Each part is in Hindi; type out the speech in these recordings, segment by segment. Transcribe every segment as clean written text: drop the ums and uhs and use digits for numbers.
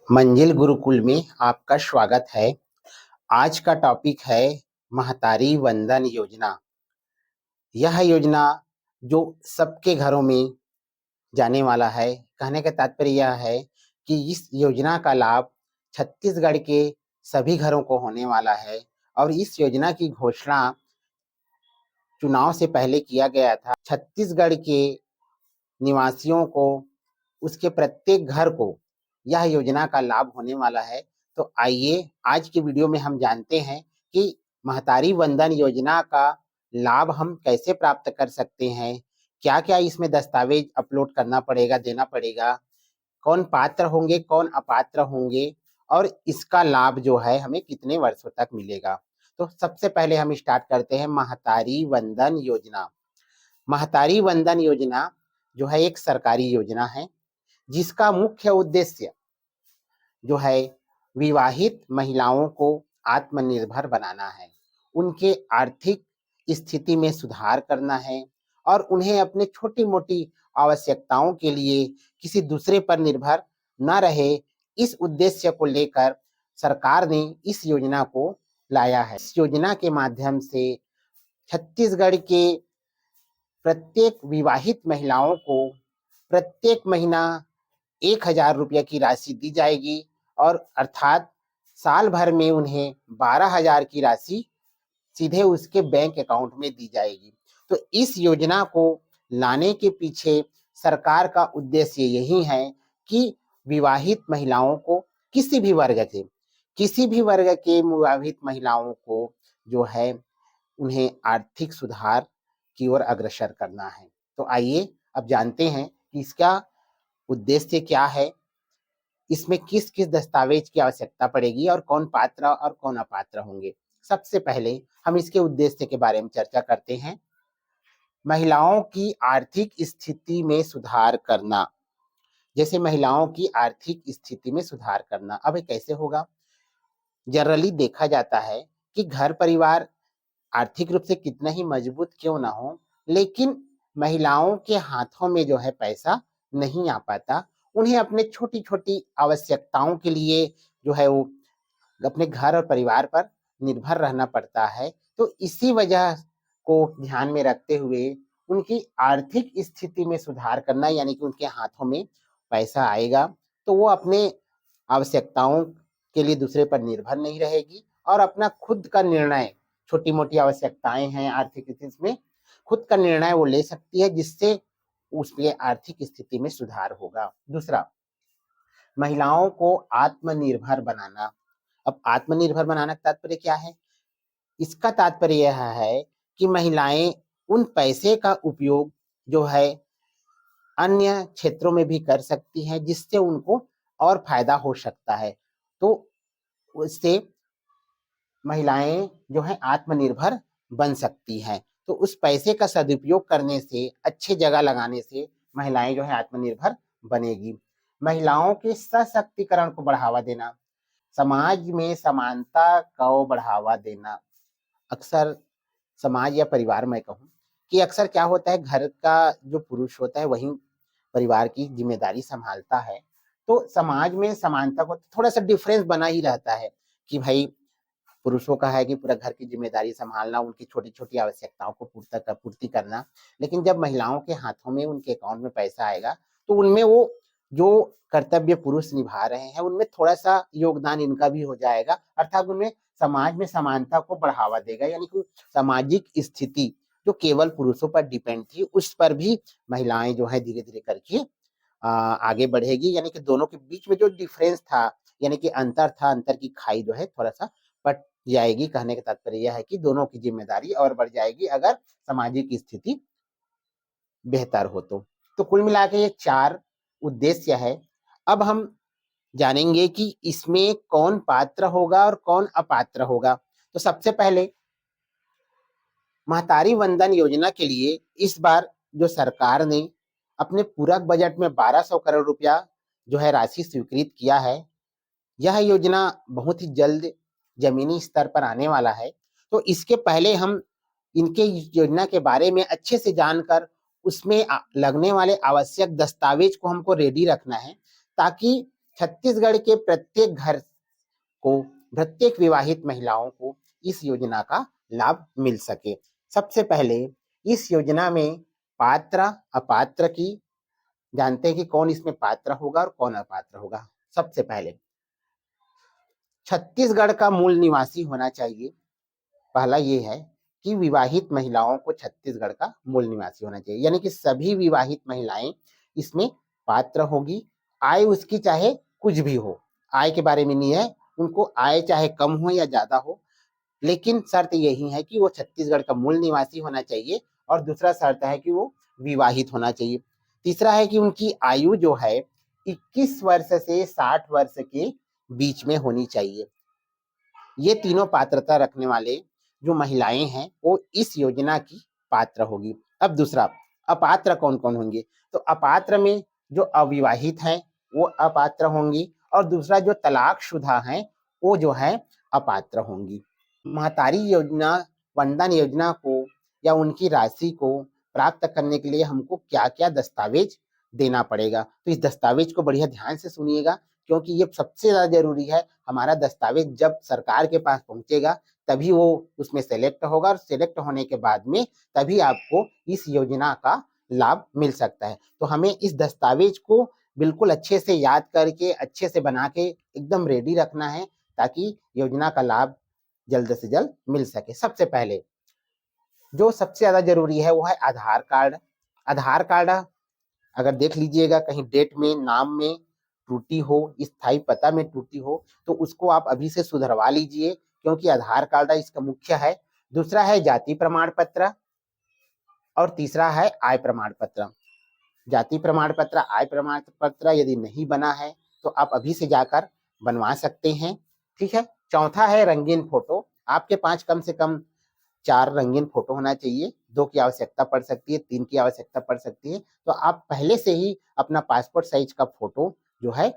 मंजिल गुरुकुल में आपका स्वागत है। आज का टॉपिक है महतारी वंदन योजना। यह योजना जो सबके घरों में जाने वाला है। कहने का तात्पर्य यह है कि इस योजना का लाभ छत्तीसगढ़ के सभी घरों को होने वाला है और इस योजना की घोषणा चुनाव से पहले किया गया था। छत्तीसगढ़ के निवासियों को, उसके प्रत्येक घर को यह योजना का लाभ होने वाला है। तो आइए आज की वीडियो में हम जानते हैं कि महतारी वंदन योजना का लाभ हम कैसे प्राप्त कर सकते हैं, क्या क्या इसमें दस्तावेज अपलोड करना पड़ेगा, देना पड़ेगा, कौन पात्र होंगे, कौन अपात्र होंगे और इसका लाभ जो है हमें कितने वर्षों तक मिलेगा। तो सबसे पहले हम स्टार्ट करते हैं महतारी वंदन योजना। महतारी वंदन योजना जो है एक सरकारी योजना है जिसका मुख्य उद्देश्य जो है विवाहित महिलाओं को आत्मनिर्भर बनाना है, उनके आर्थिक स्थिति में सुधार करना है और उन्हें अपने छोटी मोटी आवश्यकताओं के लिए किसी दूसरे पर निर्भर न रहे। इस उद्देश्य को लेकर सरकार ने इस योजना को लाया है। इस योजना के माध्यम से छत्तीसगढ़ के प्रत्येक विवाहित महिलाओं को प्रत्येक महीना 1,000 रुपये की राशि दी जाएगी और अर्थात साल भर में उन्हें 12,000 की राशि सीधे उसके बैंक अकाउंट में दी जाएगी। तो इस योजना को लाने के पीछे सरकार का उद्देश्य यही है कि विवाहित महिलाओं को किसी भी वर्ग के विवाहित महिलाओं को जो है उन्हें आर्थिक सुधार की ओर अग्रसर करना है। तो आइए अब जानते हैं कि इसका उद्देश्य क्या है, इसमें किस किस दस्तावेज की आवश्यकता पड़ेगी और कौन पात्र और कौन अपात्र होंगे। सबसे पहले हम इसके उद्देश्य के बारे में चर्चा करते हैं। महिलाओं की आर्थिक स्थिति में सुधार करना। जैसे महिलाओं की आर्थिक स्थिति में सुधार करना, अब ये कैसे होगा? जनरली देखा जाता है कि घर परिवार आर्थिक रूप से कितना ही मजबूत क्यों ना हो, लेकिन महिलाओं के हाथों में जो है पैसा नहीं आ पाता। उन्हें अपने छोटी छोटी आवश्यकताओं के लिए जो है वो अपने घर और परिवार पर निर्भर रहना पड़ता है। तो इसी वजह को ध्यान में रखते हुए उनकी आर्थिक स्थिति में सुधार करना, यानी कि उनके हाथों में पैसा आएगा तो वो अपने आवश्यकताओं के लिए दूसरे पर निर्भर नहीं रहेगी और अपना खुद का निर्णय, छोटी मोटी आवश्यकताएं हैं आर्थिक स्थिति में, खुद का निर्णय वो ले सकती है जिससे उसके आर्थिक स्थिति में सुधार होगा। दूसरा, महिलाओं को आत्मनिर्भर बनाना। अब आत्मनिर्भर बनाना का तात्पर्य क्या है? इसका तात्पर्य यह है कि महिलाएं उन पैसे का उपयोग जो है अन्य क्षेत्रों में भी कर सकती हैं जिससे उनको और फायदा हो सकता है। तो उससे महिलाएं जो है आत्मनिर्भर बन सकती हैं। तो उस पैसे का सदुपयोग करने से, अच्छे जगह लगाने से महिलाएं जो है आत्मनिर्भर बनेगी। महिलाओं के सशक्तिकरण को बढ़ावा देना, समाज में समानता को बढ़ावा देना। अक्सर समाज या परिवार में कहूँ कि अक्सर क्या होता है, घर का जो पुरुष होता है वही परिवार की जिम्मेदारी संभालता है। तो समाज में समानता को थोड़ा सा डिफरेंस बना ही रहता है कि भाई पुरुषों का है कि पूरा घर की जिम्मेदारी संभालना, उनकी छोटी छोटी आवश्यकताओं को पूर्ति करना। लेकिन जब महिलाओं के हाथों में, उनके अकाउंट में पैसा आएगा तो उनमें वो जो कर्तव्य पुरुष निभा रहे हैं उनमें थोड़ा सा योगदान इनका भी हो जाएगा, अर्थात उनमें समाज में समानता को बढ़ावा देगा। यानी कि सामाजिक स्थिति जो केवल पुरुषों पर डिपेंड थी उस पर भी महिलाएं जो है धीरे धीरे करके आगे बढ़ेगी। यानी कि दोनों के बीच में जो डिफरेंस था, यानी कि अंतर था, अंतर की खाई जो है थोड़ा सा पट जाएगी। कहने का तात्पर्य यह है कि दोनों की जिम्मेदारी और बढ़ जाएगी अगर सामाजिक स्थिति बेहतर हो तो कुल मिला के ये 4 उद्देश्य है। अब हम जानेंगे कि इसमें कौन पात्र होगा और कौन अपात्र होगा। तो सबसे पहले महतारी वंदन योजना के लिए इस बार जो सरकार ने अपने पूरक बजट में 1200 करोड़ रुपया जो है राशि स्वीकृत किया है। यह योजना बहुत ही जल्द जमीनी स्तर पर आने वाला है। तो इसके पहले हम इनके योजना के बारे में अच्छे से जानकर उसमें लगने वाले आवश्यक दस्तावेज को हमको रेडी रखना है ताकि छत्तीसगढ़ के प्रत्येक घर को, प्रत्येक विवाहित महिलाओं को इस योजना का लाभ मिल सके। सबसे पहले इस योजना में पात्र अपात्र की जानते हैं कि कौन इसमें पात्र होगा और कौन अपात्र होगा। सबसे पहले छत्तीसगढ़ का मूल निवासी होना चाहिए। पहला ये है कि विवाहित महिलाओं को छत्तीसगढ़ का मूल निवासी होना चाहिए, यानी कि सभी विवाहित महिलाएं इसमें पात्र होगी। आय उसकी चाहे कुछ भी हो, आय के बारे में नहीं है, उनको आय चाहे कम हो या ज्यादा हो, लेकिन शर्त यही है कि वो छत्तीसगढ़ का मूल निवासी होना चाहिए। और दूसरा शर्त है कि वो विवाहित होना चाहिए। तीसरा है कि उनकी आयु जो है 21 वर्ष से 60 वर्ष के बीच में होनी चाहिए। ये तीनों पात्रता रखने वाले जो महिलाएं हैं वो इस योजना की पात्र होगी। अब दूसरा, अपात्र कौन कौन होंगे? तो अपात्र में जो अविवाहित हैं वो अपात्र होंगी, और दूसरा जो तलाकशुदा हैं वो जो है अपात्र होंगी। महतारी योजना, वंदन योजना को या उनकी राशि को प्राप्त करने के लिए हमको क्या क्या दस्तावेज देना पड़ेगा? तो इस दस्तावेज को बढ़िया ध्यान से सुनिएगा, क्योंकि ये सबसे ज्यादा जरूरी है। हमारा दस्तावेज जब सरकार के पास पहुंचेगा तभी वो उसमें सेलेक्ट होगा, और सेलेक्ट होने के बाद में तभी आपको इस योजना का लाभ मिल सकता है। तो हमें इस दस्तावेज को बिल्कुल अच्छे से याद करके, अच्छे से बना के एकदम रेडी रखना है, ताकि योजना का लाभ जल्द से जल्द मिल सके। सबसे पहले जो सबसे ज्यादा जरूरी है वो है आधार कार्ड। आधार कार्ड अगर देख लीजिएगा कहीं डेट में, नाम में त्रुटि हो, स्थायी पता में त्रुटि हो, तो उसको आप अभी से सुधरवा लीजिए, क्योंकि आधार कार्ड इसका मुख्य है। दूसरा है जाति प्रमाण पत्र, और तीसरा है आय प्रमाण पत्र। जाति प्रमाण पत्र, आय प्रमाण पत्र यदि नहीं बना है तो आप अभी से जाकर बनवा सकते हैं। ठीक है। चौथा है रंगीन फोटो। आपके पास कम से कम 4 रंगीन फोटो होना चाहिए। 2 की आवश्यकता पड़ सकती है, 3 की आवश्यकता पड़ सकती है। तो आप पहले से ही अपना पासपोर्ट साइज का फोटो जो है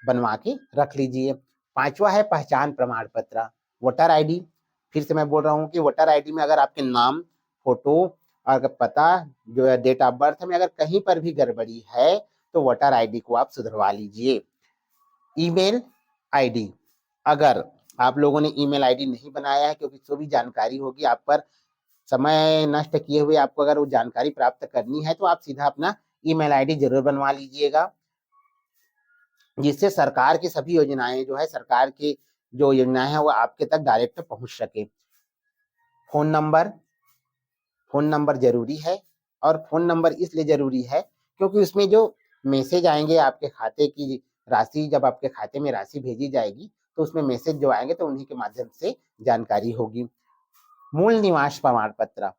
बनवा के रख लीजिए। पांचवा है पहचान प्रमाण पत्र, वोटर आईडी। फिर से मैं बोल रहा हूँ कि वोटर आईडी में अगर आपके नाम, फोटो और पता जो है, डेट ऑफ बर्थ में अगर कहीं पर भी गड़बड़ी है तो वोटर आईडी को आप सुधरवा लीजिए। ईमेल आईडी, अगर आप लोगों ने ईमेल आईडी नहीं बनाया है, क्योंकि जो भी जानकारी होगी आप पर समय नष्ट किए हुए आपको अगर वो जानकारी प्राप्त करनी है, तो आप सीधा अपना ईमेल आईडी जरूर बनवा लीजिएगा, जिससे सरकार की सभी योजनाएं जो है, सरकार की जो योजनाएं हैं वो आपके तक डायरेक्ट पहुंच सके। फोन नंबर, फोन नंबर जरूरी है। और फोन नंबर इसलिए जरूरी है क्योंकि उसमें जो मैसेज आएंगे आपके खाते की राशि, जब आपके खाते में राशि भेजी जाएगी तो उसमें मैसेज जो आएंगे तो उन्हीं के माध्यम से जानकारी होगी। मूल निवास प्रमाण पत्र,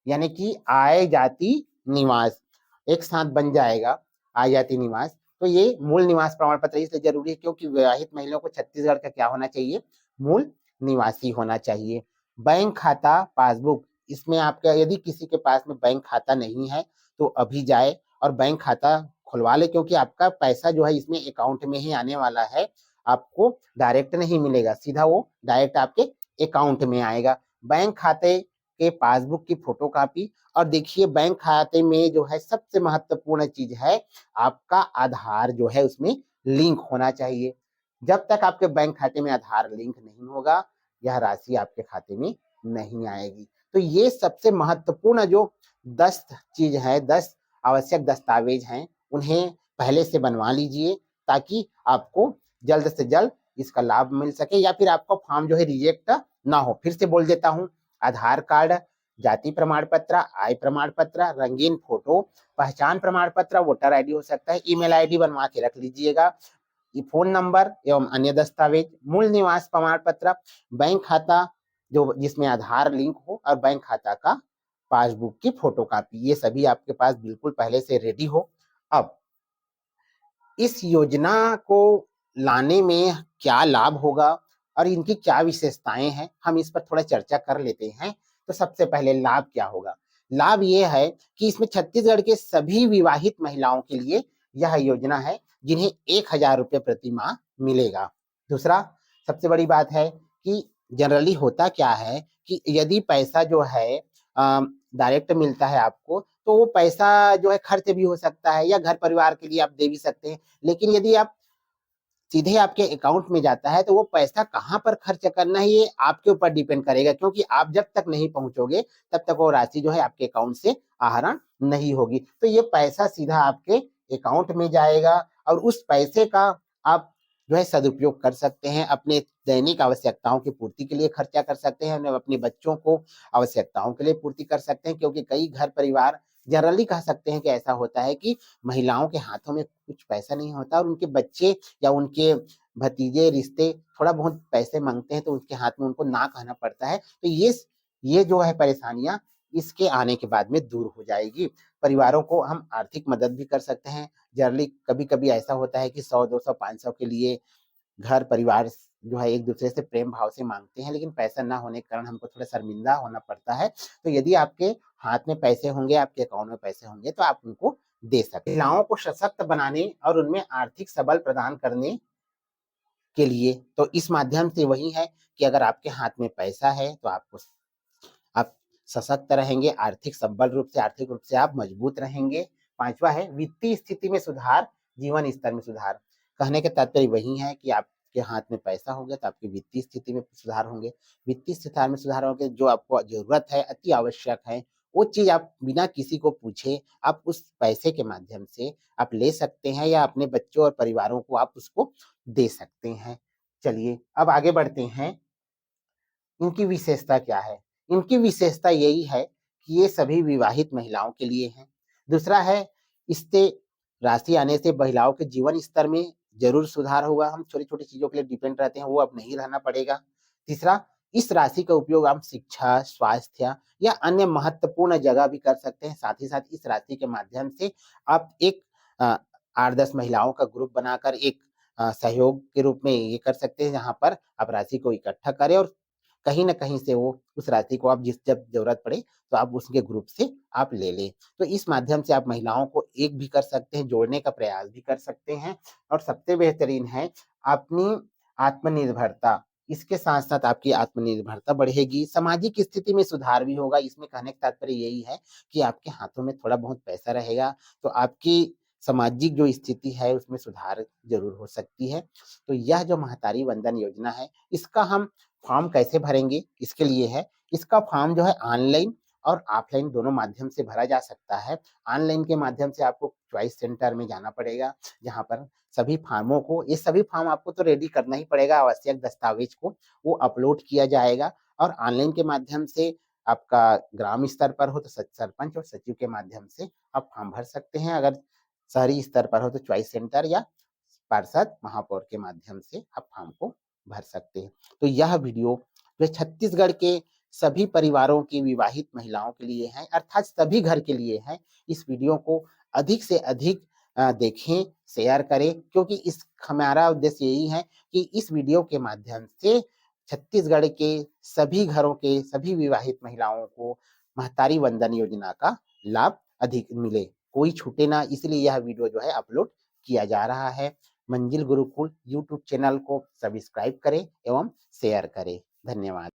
यानी कि आय जाति निवास एक साथ बन जाएगा, आय जाति निवास। तो ये मूल निवास प्रमाण पत्र इसलिए जरूरी है क्योंकि विवाहित महिलाओं को छत्तीसगढ़ का क्या होना चाहिए? मूल निवासी होना चाहिए। बैंक खाता पासबुक, इसमें आपका यदि किसी के पास में बैंक खाता नहीं है तो अभी जाए और बैंक खाता खुलवा ले, क्योंकि आपका पैसा जो है इसमें अकाउंट में ही आने वाला है। आपको डायरेक्ट नहीं मिलेगा, सीधा वो डायरेक्ट आपके अकाउंट में आएगा। बैंक खाते के पासबुक की फोटोकॉपी। और देखिए बैंक खाते में जो है सबसे महत्वपूर्ण चीज है आपका आधार जो है उसमें लिंक होना चाहिए। जब तक आपके बैंक खाते में आधार लिंक नहीं होगा यह राशि आपके खाते में नहीं आएगी। तो ये सबसे महत्वपूर्ण जो 10 चीज है, 10 आवश्यक दस्तावेज हैं, उन्हें पहले से बनवा लीजिए, ताकि आपको जल्द से जल्द इसका लाभ मिल सके, या फिर आपका फॉर्म जो है रिजेक्ट ना हो। फिर से बोल देता हूँ, आधार कार्ड, जाति प्रमाण पत्र, आय प्रमाण पत्र, रंगीन फोटो, पहचान प्रमाण पत्र, वोटर आईडी हो सकता है, ईमेल आईडी बनवा के रख लीजिएगा, फोन नंबर एवं अन्य दस्तावेज, मूल निवास प्रमाण पत्र, बैंक खाता जो जिसमें आधार लिंक हो, और बैंक खाता का पासबुक की फोटोकॉपी, ये सभी आपके पास बिल्कुल पहले से रेडी हो। अब इस योजना को लाने में क्या लाभ होगा और इनकी क्या विशेषताएं हैं, हम इस पर थोड़ा चर्चा कर लेते हैं। तो सबसे पहले लाभ क्या होगा? लाभ ये है कि इसमें छत्तीसगढ़ के सभी विवाहित महिलाओं के लिए यह योजना है, जिन्हें 1,000 रुपये प्रति माह मिलेगा। दूसरा, सबसे बड़ी बात है कि जनरली होता क्या है कि यदि पैसा जो है डायरेक्ट मिलता है आपको, तो वो पैसा जो है खर्च भी हो सकता है, या घर परिवार के लिए आप दे भी सकते हैं। लेकिन यदि आप सीधे आपके अकाउंट में जाता है, तो वो पैसा कहाँ पर खर्च करना है ये आपके ऊपर डिपेंड करेगा, क्योंकि आप जब तक नहीं पहुंचोगे तब तक वो राशि जो है आपके अकाउंट से आहरण नहीं होगी। तो ये पैसा सीधा आपके अकाउंट में जाएगा और उस पैसे का आप जो है सदुपयोग कर सकते हैं, अपने दैनिक आवश्यकताओं की पूर्ति के लिए खर्चा कर सकते हैं, अपने बच्चों को आवश्यकताओं के लिए पूर्ति कर सकते हैं, क्योंकि कई घर परिवार जनरली कह सकते हैं कि ऐसा होता है कि महिलाओं के हाथों में कुछ पैसा नहीं होता और उनके बच्चे या उनके भतीजे रिश्ते थोड़ा बहुत पैसे मांगते हैं तो उसके हाथ में उनको ना कहना पड़ता है। तो ये जो है परेशानियां इसके आने के बाद में दूर हो जाएगी। परिवारों को हम आर्थिक मदद भी कर सकते हैं। जनरली कभी कभी ऐसा होता है कि 100, 200, 500 के लिए घर परिवार जो है एक दूसरे से प्रेम भाव से मांगते हैं, लेकिन पैसा ना होने के कारण हमको थोड़ा शर्मिंदा होना पड़ता है। तो यदि आपके हाथ में पैसे होंगे, आपके अकाउंट में पैसे होंगे, तो आप उनको दे सकते हैं। महिलाओं को सशक्त बनाने और उनमें आर्थिक सबल प्रदान करने के लिए तो इस माध्यम से वही है कि अगर आपके हाथ में पैसा है तो आप सशक्त रहेंगे, आर्थिक सबल रूप से, आर्थिक रूप से आप मजबूत रहेंगे। पांचवा है वित्तीय स्थिति में सुधार, जीवन स्तर में सुधार। कहने के तात्पर्य वही है कि आपके हाथ में पैसा होगा तो आपकी वित्तीय स्थिति में सुधार होंगे। वित्तीय स्थिति में सुधार होंगे, जो आपको जरूरत है, अति आवश्यक है, वो चीज आप बिना किसी को पूछे आप उस पैसे के माध्यम से आप ले सकते हैं या अपने बच्चों और परिवारों को आप उसको दे सकते हैं। चलिए अब आगे बढ़ते हैं। इनकी विशेषता क्या है? इनकी विशेषता यही है कि ये सभी विवाहित महिलाओं के लिए हैं। दूसरा है, इससे राशि आने से महिलाओं के जीवन स्तर में जरूर सुधार होगा। हम छोटी-छोटी चीज़ों के लिए डिपेंड रहते हैं, वो अब नहीं रहना पड़ेगा। तीसरा, इस राशि का उपयोग हम शिक्षा, स्वास्थ्य या अन्य महत्वपूर्ण जगह भी कर सकते हैं। साथ ही साथ इस राशि के माध्यम से आप एक 8-10 महिलाओं का ग्रुप बनाकर एक सहयोग के रूप में ये कर सकते हैं, जहाँ पर आप राशि को इकट्ठा करें और कहीं न कहीं से वो उस राशि को आप जब ज़रूरत पड़े तो आप उसके ग्रुप से आप ले लें। तो इस माध्यम से आप महिलाओं को एक भी कर सकते हैं, जोड़ने का प्रयास भी कर सकते हैं और सबसे बेहतरीन है अपनी आत्मनिर्भरता। इसके साथ-साथ आपकी आत्मनिर्भरता बढ़ेगी, सामाजिक स्थिति में सुधार भी होगा। इसमें कहने का तात्पर्य यही है कि आपके हाथों में थोड़ा बहुत पैसा रहेगा, तो आपकी सामाजिक जो स्थिति है उसमें सुधार ज़रूर हो सकती है। तो यह जो महतारी वंदन योजना है, इसका हम फॉर्म कैसे भरेंगे? इसके लिए है, इसका फॉर्म जो है ऑनलाइन और ऑफलाइन दोनों माध्यम से भरा जा सकता है। ऑनलाइन के माध्यम से आपको चॉइस सेंटर में जाना पड़ेगा, जहाँ पर सभी फॉर्मों को, ये सभी फॉर्म आपको तो रेडी करना ही पड़ेगा, आवश्यक दस्तावेज को वो अपलोड किया जाएगा और ऑनलाइन के माध्यम से आपका ग्राम स्तर पर हो तो सरपंच और सचिव के माध्यम से आप फॉर्म भर सकते हैं। अगर शहरी स्तर पर हो तो चॉइस सेंटर या पार्षद, महापौर के माध्यम से आप फॉर्म को भर सकते हैं। तो यह वीडियो जो छत्तीसगढ़ के सभी परिवारों की विवाहित महिलाओं के लिए है, अर्थात सभी घर के लिए है। इस वीडियो को अधिक से अधिक देखें, शेयर करें, क्योंकि इस हमारा उद्देश्य यही है कि इस वीडियो के माध्यम से छत्तीसगढ़ के सभी घरों के सभी विवाहित महिलाओं को महतारी वंदन योजना का लाभ अधिक मिले, कोई छूटे ना, इसलिए यह वीडियो जो है अपलोड किया जा रहा है। मंजिल गुरुकुल यूट्यूब चैनल को सब्सक्राइब करें एवं शेयर करें। धन्यवाद।